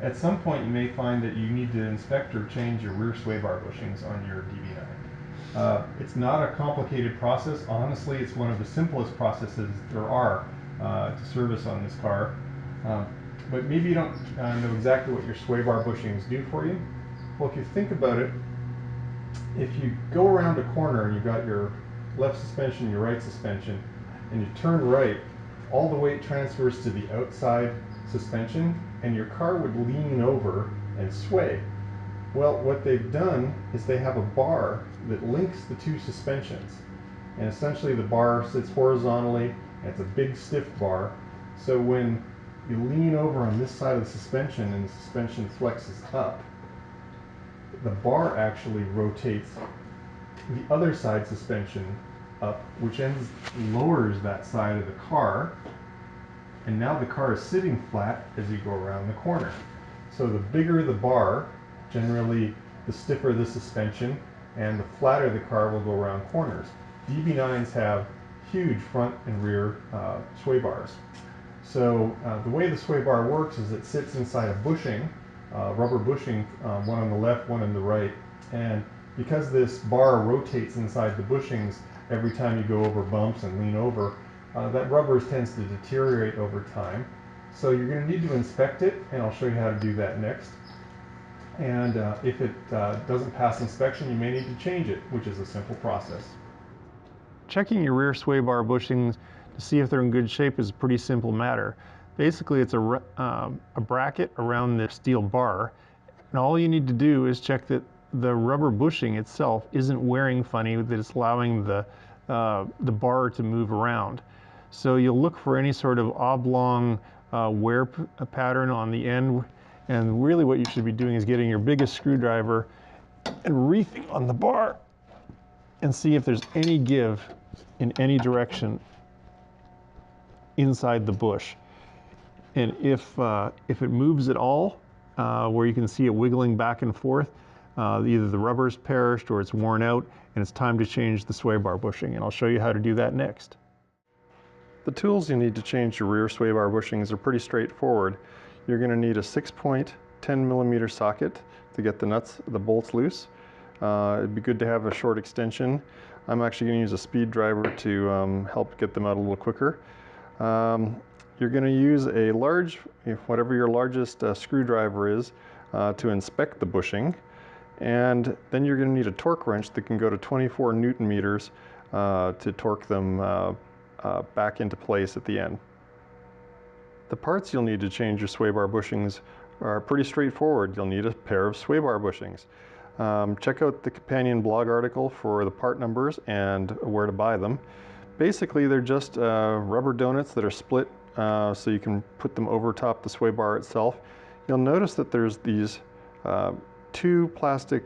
At some point you may find that you need to inspect or change your rear sway bar bushings on your DB9. It's not a complicated process. Honestly, it's one of the simplest processes there are to service on this car. But maybe you don't know exactly what your sway bar bushings do for you. Well, if you think about it, if you go around a corner and you've got your left suspension, your right suspension, and you turn right, all the weight transfers to the outside suspension and your car would lean over and sway. Well, what they've done is they have a bar that links the two suspensions. And essentially the bar sits horizontally, and it's a big stiff bar. So when you lean over on this side of the suspension and the suspension flexes up, the bar actually rotates the other side suspension up, which lowers that side of the car, and now the car is sitting flat as you go around the corner. So the bigger the bar, generally the stiffer the suspension, and the flatter the car will go around corners. DB9s have huge front and rear sway bars. So the way the sway bar works is it sits inside a bushing, rubber bushing, one on the left, one on the right, and because this bar rotates inside the bushings every time you go over bumps and lean over, that rubber tends to deteriorate over time. So you're going to need to inspect it, and I'll show you how to do that next. And if it doesn't pass inspection, you may need to change it, which is a simple process. Checking your rear sway bar bushings to see if they're in good shape is a pretty simple matter. Basically, it's a bracket around the steel bar, and all you need to do is check that the rubber bushing itself isn't wearing funny, that it's allowing the bar to move around. So you'll look for any sort of oblong wear pattern on the end, and really what you should be doing is getting your biggest screwdriver and reefing on the bar and see if there's any give in any direction inside the bush. And if it moves at all, where you can see it wiggling back and forth, either the rubber's perished or it's worn out, and it's time to change the sway bar bushing, and I'll show you how to do that next. The tools you need to change your rear sway bar bushings are pretty straightforward. You're going to need a 6-point 10mm socket to get the bolts loose. It'd be good to have a short extension. I'm actually going to use a speed driver to help get them out a little quicker. You're going to use a large, whatever your largest screwdriver is, to inspect the bushing. And then you're going to need a torque wrench that can go to 24 Newton meters to torque them back into place at the end. The parts you'll need to change your sway bar bushings are pretty straightforward. You'll need a pair of sway bar bushings. Check out the companion blog article for the part numbers and where to buy them. Basically, they're just rubber donuts that are split so you can put them over top the sway bar itself. You'll notice that there's these two plastic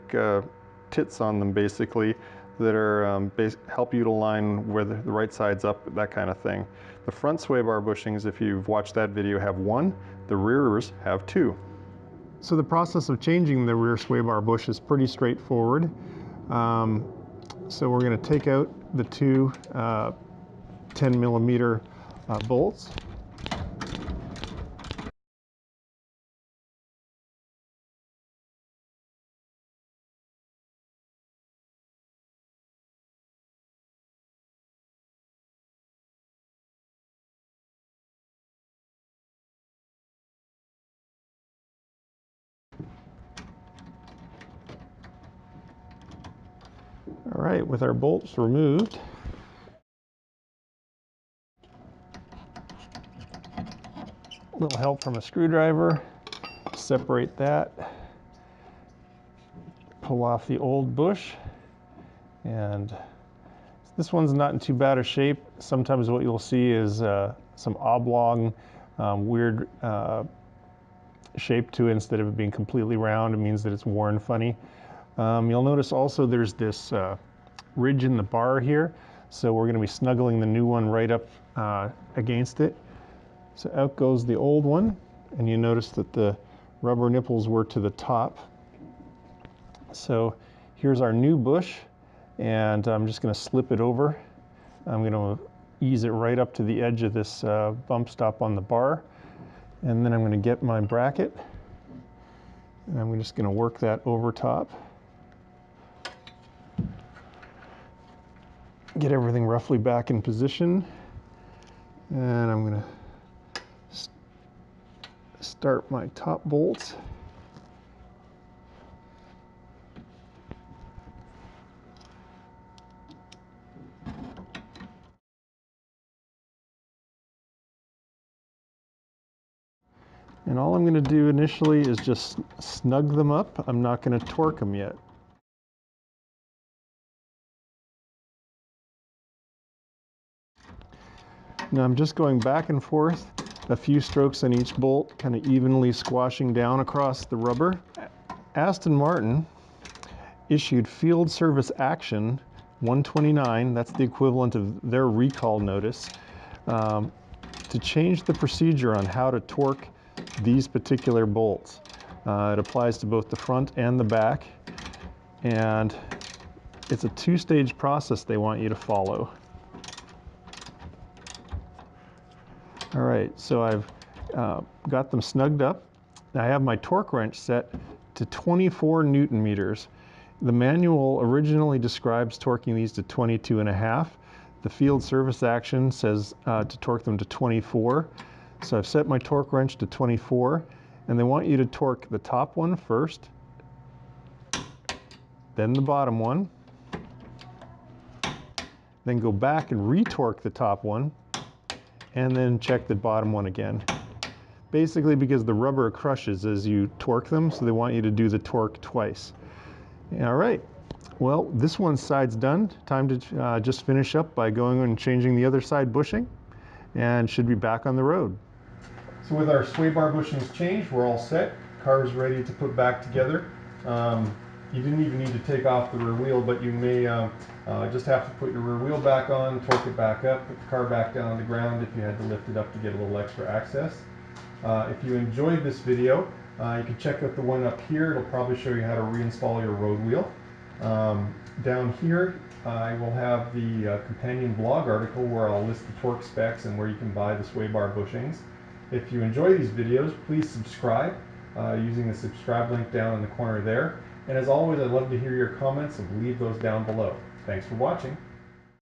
tits on them basically that are help you to align where the right side's up, that kind of thing. The front sway bar bushings, if you've watched that video, have one. The rears have two. So the process of changing the rear sway bar bush is pretty straightforward. So we're going to take out the two 10mm bolts. All right, with our bolts removed, a little help from a screwdriver, separate that, pull off the old bush, and this one's not in too bad a shape. Sometimes what you'll see is some oblong, weird shape to it. Instead of it being completely round, it means that it's worn funny. You'll notice also there's this ridge in the bar here, so we're going to be snuggling the new one right up against it. So out goes the old one, and you notice that the rubber nipples were to the top. So here's our new bush, and I'm just going to slip it over. I'm going to ease it right up to the edge of this bump stop on the bar, and then I'm going to get my bracket And I'm just going to work that over top. Get everything roughly back in position. And I'm going to start my top bolts. And all I'm going to do initially is just snug them up. I'm not going to torque them yet. Now I'm just going back and forth, a few strokes on each bolt, kind of evenly squashing down across the rubber. Aston Martin issued Field Service Action 129, that's the equivalent of their recall notice, to change the procedure on how to torque these particular bolts. It applies to both the front and the back, and it's a two-stage process they want you to follow. All right, so I've got them snugged up. I have my torque wrench set to 24 Newton meters. The manual originally describes torquing these to 22.5. The Field Service Action says to torque them to 24. So I've set my torque wrench to 24, and they want you to torque the top one first, then the bottom one, then go back and re-torque the top one, and then check the bottom one again. Basically because the rubber crushes as you torque them, so they want you to do the torque twice. All right, well, this one side's done. Time to just finish up by going and changing the other side bushing, and should be back on the road. So with our sway bar bushings changed, we're all set. Car's ready to put back together. You didn't even need to take off the rear wheel, but you may just have to put your rear wheel back on, torque it back up, put the car back down on the ground if you had to lift it up to get a little extra access. If you enjoyed this video, you can check out the one up here. It'll probably show you how to reinstall your road wheel. Down here, I will have the companion blog article where I'll list the torque specs and where you can buy the sway bar bushings. If you enjoy these videos, please subscribe using the subscribe link down in the corner there. And as always, I'd love to hear your comments, so leave those down below. Thanks for watching.